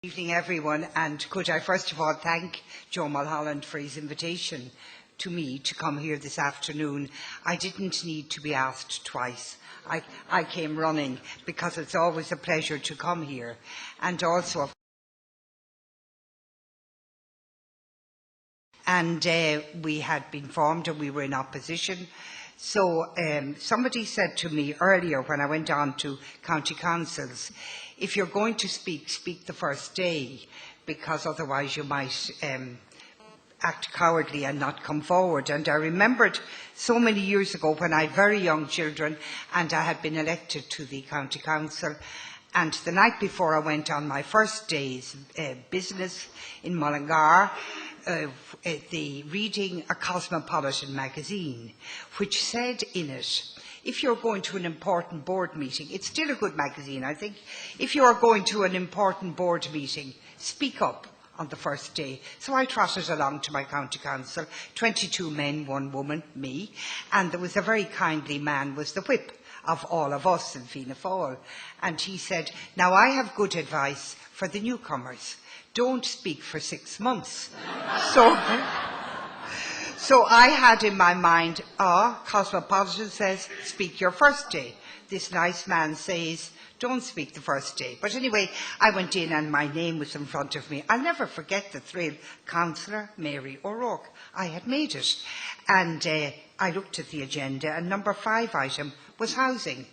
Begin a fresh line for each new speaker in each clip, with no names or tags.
Good evening, everyone, and could I first of all thank Joe Mulholland for his invitation to me to come here this afternoon. I didn't need to be asked twice. I came running because it's always a pleasure to come here, and also we had been formed and we were in opposition. So somebody said to me earlier when I went on to county councils, if you're going to speak, speak the first day, because otherwise you might act cowardly and not come forward. And I remembered so many years ago when I had very young children and I had been elected to the county council, and the night before I went on my first day's business in Mullingar, the reading a Cosmopolitan magazine, which said in it, if you're going to an important board meeting, it's still a good magazine, I think, if you are going to an important board meeting, speak up on the first day. So I trotted along to my county council, 22 men, 1 woman, me, and there was a very kindly man, was the whip of all of us in Fianna Fáil, and he said, now I have good advice for the newcomers. Don't speak for 6 months. So I had in my mind, Cosmopolitan says, speak your first day. This nice man says, don't speak the first day. But anyway, I went in and my name was in front of me. I'll never forget the thrill. Councillor Mary O'Rourke. I had made it. And I looked at the agenda and number 5 item was housing.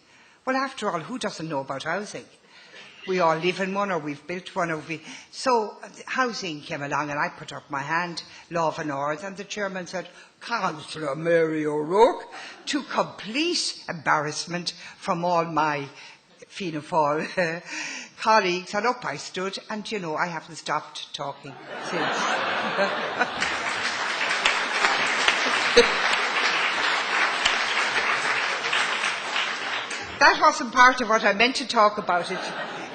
Well, after all, who doesn't know about housing? We all live in one, or we've built one. So housing came along and I put up my hand, Law of North, and the chairman said, Councillor Mary O'Rourke, to complete embarrassment from all my Fianna Fáil colleagues. And up I stood, and you know, I haven't stopped talking since. That wasn't part of what I meant to talk about.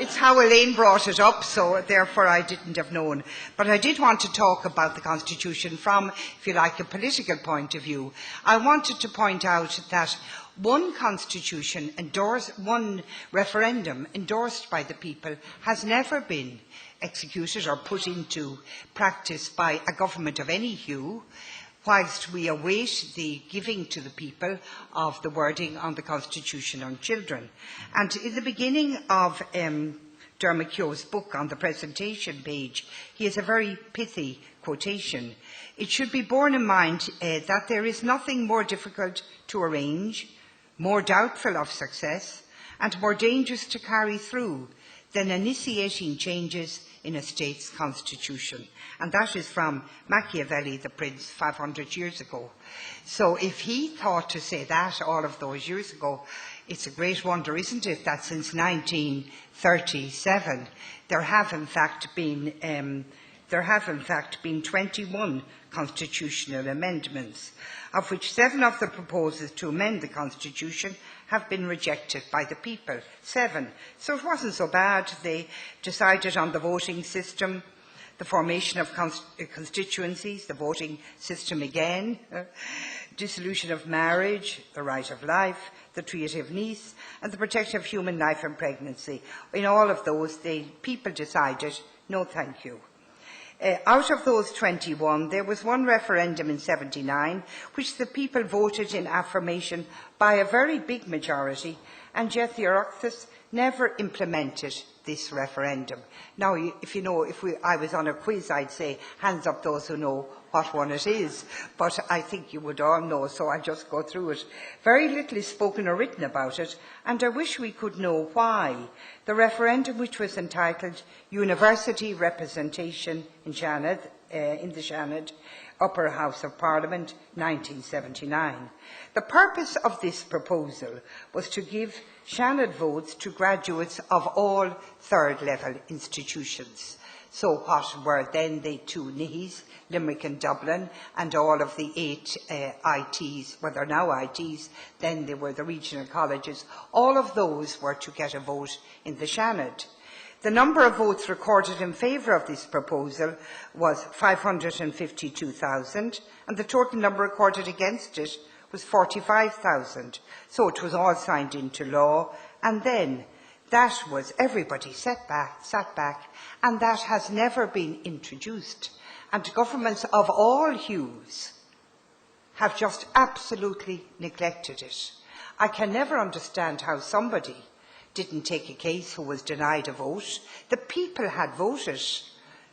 It's how Elaine brought it up, so therefore I didn't have known. But I did want to talk about the Constitution from, if you like, a political point of view. I wanted to point out that one constitution one referendum endorsed by the people has never been executed or put into practice by a government of any hue, whilst we await the giving to the people of the wording on the Constitution on Children. And in the beginning of Dermot Keogh's book, on the presentation page, he has a very pithy quotation. It should be borne in mind that there is nothing more difficult to arrange, more doubtful of success, and more dangerous to carry through than initiating changes in a state's constitution. And that is from Machiavelli, the Prince, 500 years ago. So if he thought to say that all of those years ago, it's a great wonder, isn't it, that since 1937 there have in fact been 21 constitutional amendments, of which 7 of the proposals to amend the Constitution have been rejected by the people. 7. So it wasn't so bad. They decided on the voting system, the formation of constituencies, the voting system again, dissolution of marriage, the right of life, the Treaty of Nice, and the protection of human life and pregnancy. In all of those, the people decided, no thank you. Out of those 21, there was one referendum in 79, which the people voted in affirmation by a very big majority, and yet the Oireachtas never implemented this referendum. Now, if I was on a quiz, I'd say, hands up those who know what one it is, but I think you would all know, so I'll just go through it. Very little is spoken or written about it, and I wish we could know why. The referendum, which was entitled University Representation in Seanad, in the Seanad, Upper House of Parliament, 1979. The purpose of this proposal was to give Seanad votes to graduates of all third-level institutions. So what were then the 2 NIHs, Limerick and Dublin, and all of the 8 ITs, well, they're now ITs, then they were the regional colleges. All of those were to get a vote in the Seanad. The number of votes recorded in favour of this proposal was 552,000, and the total number recorded against it was 45,000. So it was all signed into law, and then That was everybody sat back, and that has never been introduced. And governments of all hues have just absolutely neglected it. I can never understand how somebody didn't take a case who was denied a vote. The people had voted.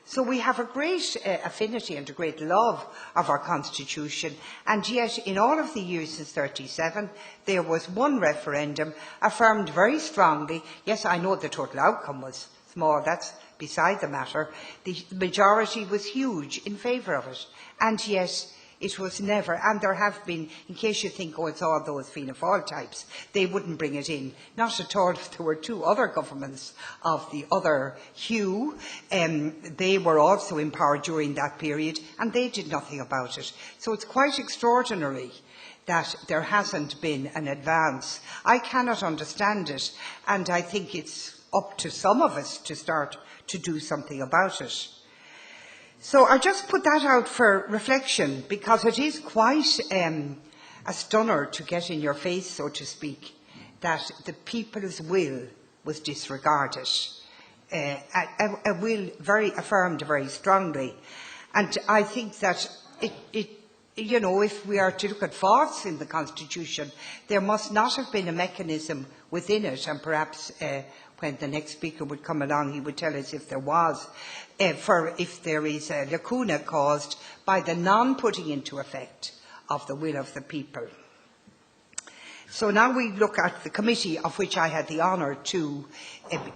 So we have a great affinity and a great love of our constitution, and yet in all of the years since 1937 there was one referendum affirmed very strongly. Yes, I know the total outcome was small, that's beside the matter. The majority was huge in favour of it, and yet it was never, and there have been, in case you think, oh, it's all those Fianna Fáil types, they wouldn't bring it in. Not at all. There were two other governments of the other hue. They were also in power during that period, and they did nothing about it. So it's quite extraordinary that there hasn't been an advance. I cannot understand it, and I think it's up to some of us to start to do something about it. So I just put that out for reflection, because it is quite a stunner to get in your face, so to speak, that the people's will was disregarded. A will affirmed very strongly. And I think that you know, if we are to look at faults in the Constitution, there must not have been a mechanism within it, and perhaps when the next speaker would come along, he would tell us if there was, if there is a lacuna caused by the non-putting into effect of the will of the people. So now we look at the committee of which I had the honour to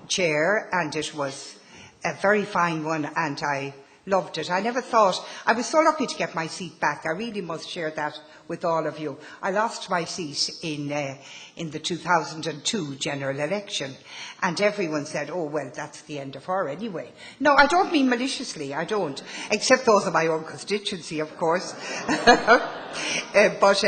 chair, and it was a very fine one, and I loved it. I never thought, I was so lucky to get my seat back. I really must share that with all of you. I lost my seat in the 2002 general election, and everyone said, oh, well, that's the end of her anyway. No, I don't mean maliciously, I don't, except those of my own constituency, of course. But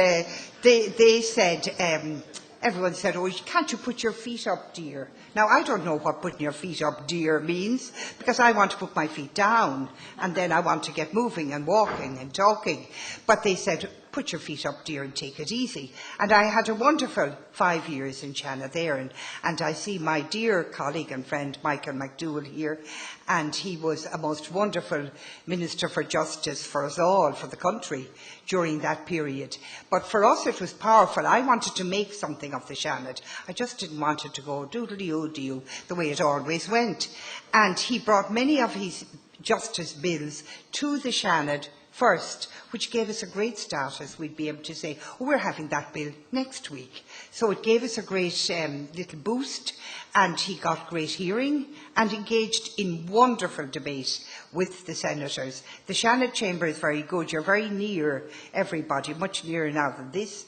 they said, everyone said, oh, can't you put your feet up, dear? Now, I don't know what putting your feet up, dear, means, because I want to put my feet down, and then I want to get moving and walking and talking. But they said, put your feet up, dear, and take it easy. And I had a wonderful 5 years in Shanna there, and I see my dear colleague and friend Michael McDowell here, and he was a most wonderful Minister for Justice for us all, for the country, during that period. But for us it was powerful. I wanted to make something of the Seanad. I just didn't want it to go doodly-oo-dee-oo the way it always went. And he brought many of his justice bills to the Seanad first, which gave us a great status. We'd be able to say, oh, we're having that bill next week. So it gave us a great little boost, and he got great hearing and engaged in wonderful debate with the senators. The Seanad chamber is very good. You're very near everybody, much nearer now than this,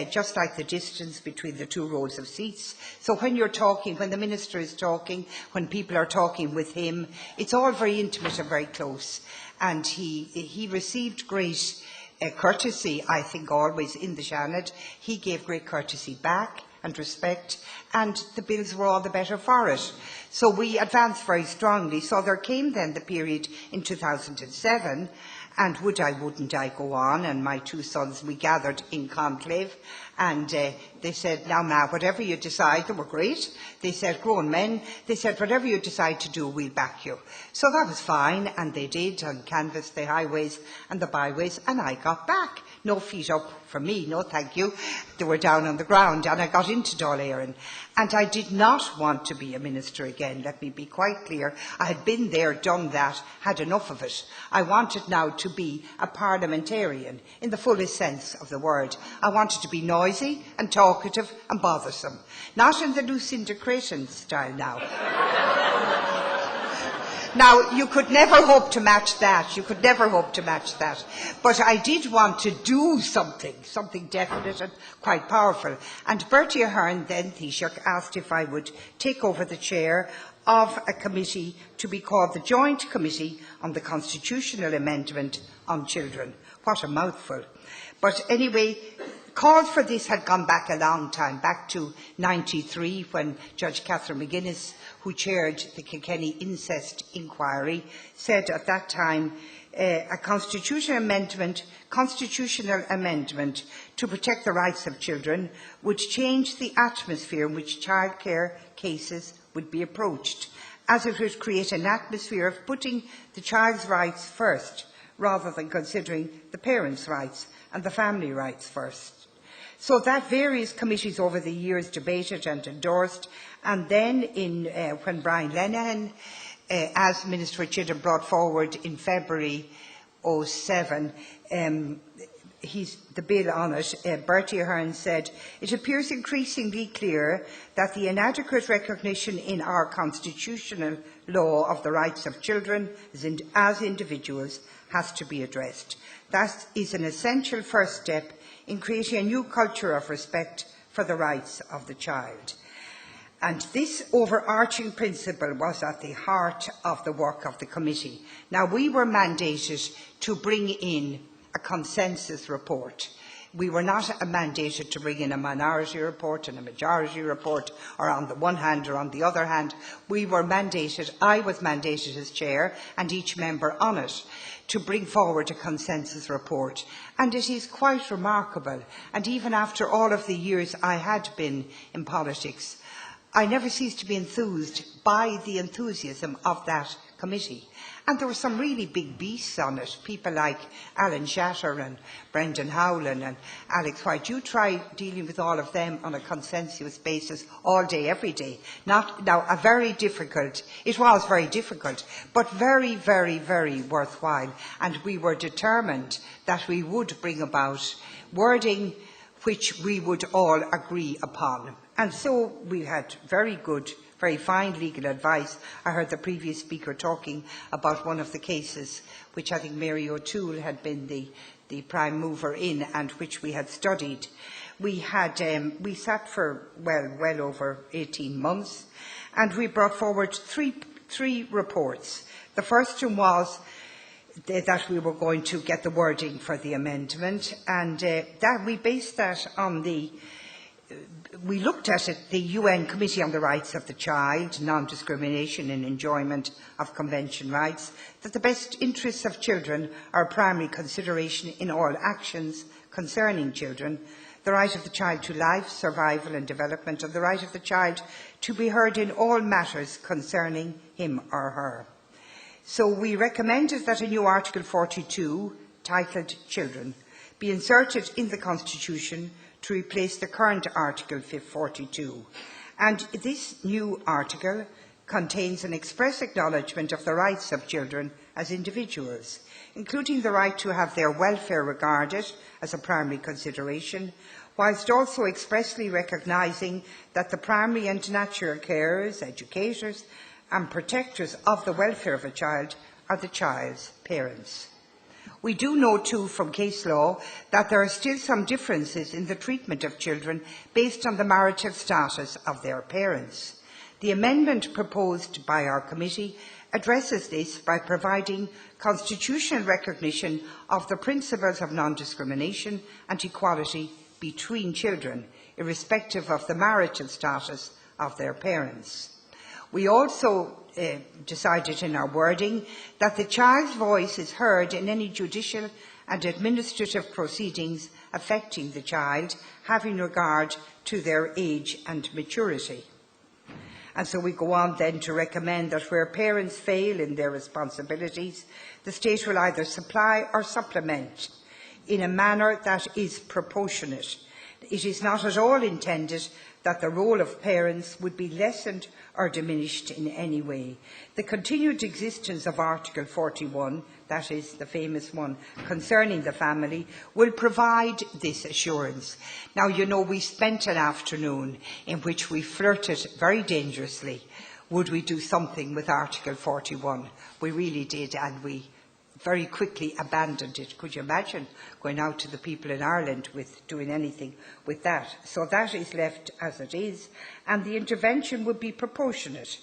just like the distance between the two rows of seats. So when you're talking, when the minister is talking, when people are talking with him, it's all very intimate and very close. And he received great courtesy, I think, always in the Seanad. He gave great courtesy back and respect, and the bills were all the better for it. So we advanced very strongly. So there came then the period in 2007, and would I, wouldn't I go on, and my two sons, we gathered in conclave, and they said, now, Ma, whatever you decide, they were great. They said, grown men, they said, whatever you decide to do, we'll back you. So that was fine, and they did, and canvassed the highways and the byways, and I got back. No feet up for me, no thank you. They were down on the ground, and I got into Dáil Éireann. And I did not want to be a minister again, let me be quite clear. I had been there, done that, had enough of it. I wanted now to be a parliamentarian, in the fullest sense of the word. I wanted to be noisy and talkative and bothersome. Not in the Lucinda Creighton style now. Now, you could never hope to match that. You could never hope to match that. But I did want to do something definite and quite powerful. And Bertie Ahern, then Taoiseach, asked if I would take over the chair of a committee to be called the Joint Committee on the Constitutional Amendment on Children. What a mouthful. But anyway, calls for this had gone back a long time, back to 1993, when Judge Catherine McGuinness, who chaired the Kilkenny Incest Inquiry, said at that time a constitutional amendment to protect the rights of children would change the atmosphere in which childcare, cases would be approached, as it would create an atmosphere of putting the child's rights first, rather than considering the parents' rights and the family rights first. So that various committees over the years debated and endorsed, and then when Brian Lenihan, as Minister for Children, brought forward in February 2007, the bill on it, Bertie Ahern said, "It appears increasingly clear that the inadequate recognition in our constitutional law of the rights of children as individuals has to be addressed. That is an essential first step in creating a new culture of respect for the rights of the child." And this overarching principle was at the heart of the work of the committee. Now, we were mandated to bring in a consensus report. We were not mandated to bring in a minority report and a majority report, or on the one hand or on the other hand. We were mandated, I was mandated as chair, and each member on it, to bring forward a consensus report. And it is quite remarkable. And even after all of the years I had been in politics, I never ceased to be enthused by the enthusiasm of that committee. And there were some really big beasts on it, people like Alan Shatter and Brendan Howlin and Alex White. You try dealing with all of them on a consensus basis all day, every day. It was very difficult, but very, very, very worthwhile. And we were determined that we would bring about wording which we would all agree upon. And so we had very good, very fine legal advice. I heard the previous speaker talking about one of the cases which I think Mary O'Toole had been the prime mover in, and which we had studied. We sat for well over 18 months, and we brought forward three reports. The first one was that we were going to get the wording for the amendment, and that we based that on we looked at it, the UN Committee on the Rights of the Child, Non-Discrimination and Enjoyment of Convention Rights, that the best interests of children are a primary consideration in all actions concerning children, the right of the child to life, survival and development, and the right of the child to be heard in all matters concerning him or her. So we recommended that a new Article 42, titled Children, be inserted in the Constitution to replace the current Article 42. And this new article contains an express acknowledgement of the rights of children as individuals, including the right to have their welfare regarded as a primary consideration, whilst also expressly recognising that the primary and natural carers, educators and protectors of the welfare of a child are the child's parents. We do know too from case law that there are still some differences in the treatment of children based on the marital status of their parents. The amendment proposed by our committee addresses this by providing constitutional recognition of the principles of non-discrimination and equality between children, irrespective of the marital status of their parents. We also decided in our wording that the child's voice is heard in any judicial and administrative proceedings affecting the child, having regard to their age and maturity. And so we go on then to recommend that where parents fail in their responsibilities, the state will either supply or supplement in a manner that is proportionate. It is not at all intended that the role of parents would be lessened or diminished in any way. The continued existence of Article 41, that is the famous one concerning the family, will provide this assurance. Now, you know, we spent an afternoon in which we flirted very dangerously. Would we do something with Article 41? We really did, and we very quickly abandoned it. Could you imagine going out to the people in Ireland with doing anything with that? So that is left as it is, and the intervention would be proportionate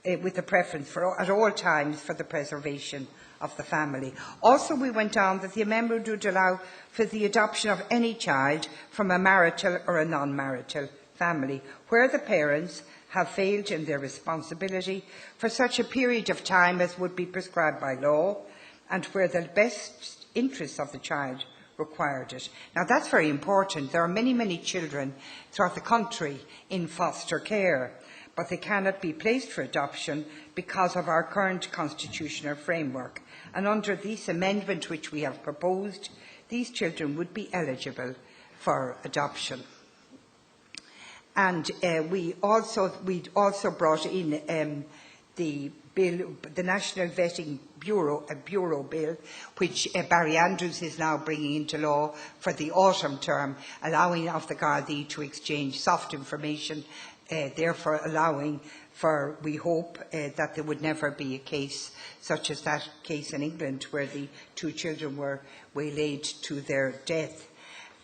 with a preference at all times for the preservation of the family. Also, we went on that the amendment would allow for the adoption of any child from a marital or a non-marital family, where the parents have failed in their responsibility for such a period of time as would be prescribed by law, and where the best interests of the child required it. Now, that's very important. There are many, many children throughout the country in foster care, but they cannot be placed for adoption because of our current constitutional framework. And under this amendment which we have proposed, these children would be eligible for adoption. And we'd also brought in the bill, the National Vetting Bureau bill, which Barry Andrews is now bringing into law for the autumn term, allowing of the Gardaí to exchange soft information, therefore allowing for, we hope, that there would never be a case such as that case in England where the 2 children were waylaid to their death.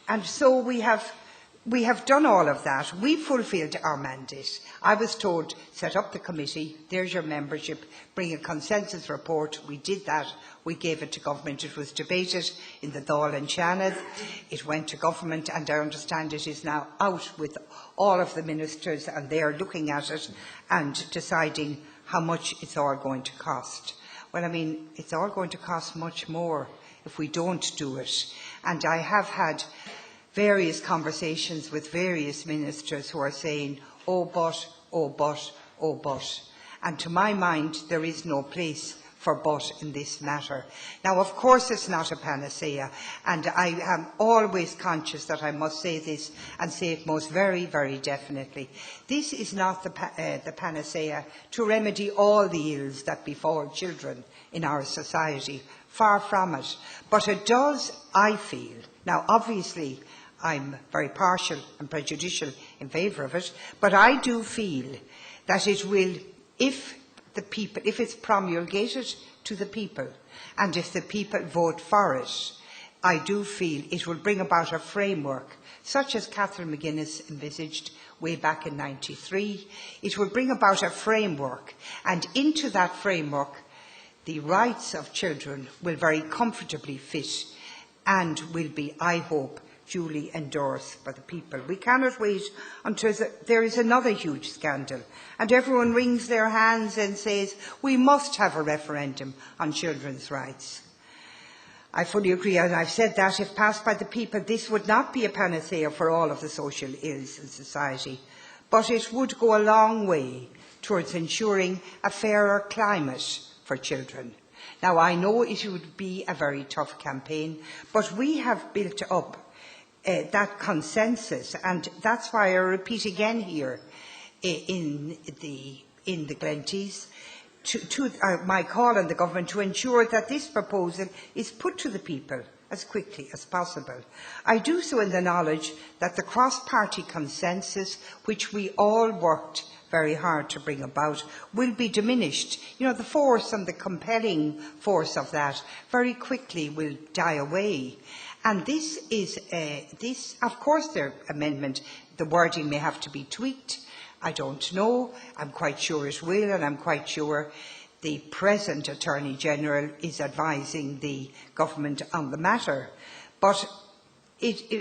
And so we have done all of that. We fulfilled our mandate. I was told, set up the committee, there's your membership, bring a consensus report. We did that. We gave it to government. It was debated in the Dáil and Seanad. It went to government, and I understand it is now out with all of the ministers, and they are looking at it and deciding how much it's all going to cost. Well, I mean, it's all going to cost much more if we don't do it. And I have had various conversations with various ministers who are saying, oh but, oh but, oh but. And to my mind, there is no place for but in this matter. Now, of course, it's not a panacea, and I am always conscious that I must say this and say it most very, very definitely. This is not the panacea to remedy all the ills that befall children in our society. Far from it. But it does, I feel, now obviously I'm very partial and prejudicial in favour of it, but I do feel that it will, if it's promulgated to the people, and if the people vote for it, I do feel it will bring about a framework, such as Catherine McGuinness envisaged way back in '93. It will bring about a framework, and into that framework, the rights of children will very comfortably fit and will be, I hope, duly endorsed by the people. We cannot wait until there is another huge scandal and everyone wrings their hands and says, we must have a referendum on children's rights. I fully agree, and I've said that if passed by the people, this would not be a panacea for all of the social ills in society, but it would go a long way towards ensuring a fairer climate for children. Now, I know it would be a very tough campaign, but we have built up that consensus, and that's why I repeat again here in the Glenties to my call on the government to ensure that this proposal is put to the people as quickly as possible. I do so in the knowledge that the cross-party consensus, which we all worked very hard to bring about, will be diminished. You know, the force and the compelling force of that very quickly will die away. And this is, of course, their amendment, the wording may have to be tweaked. I don't know. I'm quite sure it will, and I'm quite sure the present Attorney General is advising the government on the matter. But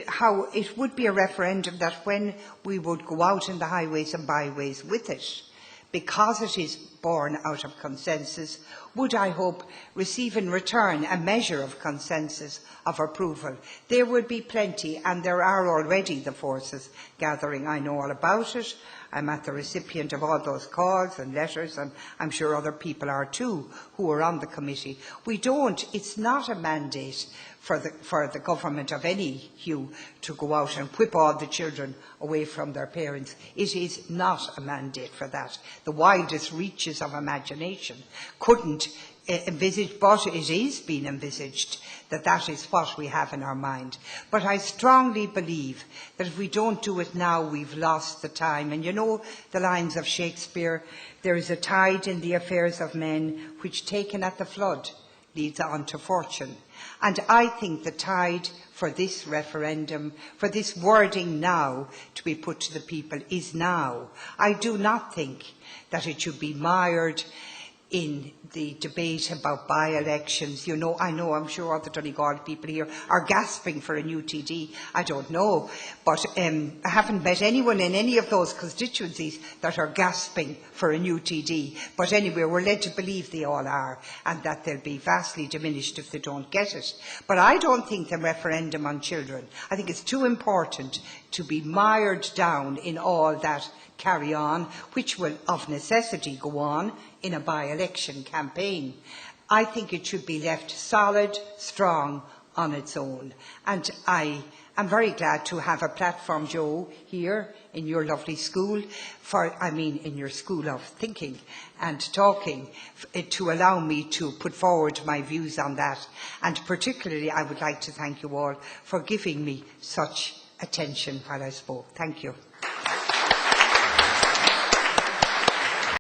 how it would be a referendum that when we would go out in the highways and byways with it, because it is born out of consensus, would, I hope, receive in return a measure of consensus of approval. There would be plenty, and there are already the forces gathering. I know all about it. I'm at the recipient of all those calls and letters, and I'm sure other people are too, who are on the committee. It's not a mandate for the government of any hue to go out and whip all the children away from their parents. It is not a mandate for that. The wildest reaches of imagination couldn't envisage, but it is being envisaged that that is what we have in our mind. But I strongly believe that if we don't do it now, we've lost the time. And you know the lines of Shakespeare, there is a tide in the affairs of men which, taken at the flood, leads on to fortune. And I think the tide for this referendum, for this wording now to be put to the people, is now. I do not think that it should be mired in the debate about by-elections. You know, I'm sure all the Donegal people here are gasping for a new TD. I don't know, but I haven't met anyone in any of those constituencies that are gasping for a new TD. But anyway, we're led to believe they all are, and that they'll be vastly diminished if they don't get it. But I don't think the referendum on children, I think it's too important to be mired down in all that carry on, which will of necessity go on in a by-election campaign. I think it should be left solid, strong on its own. And I am very glad to have a platform, Joe, here in your lovely school, in your school of thinking and talking, to allow me to put forward my views on that. And particularly, I would like to thank you all for giving me such attention while I spoke. Thank you.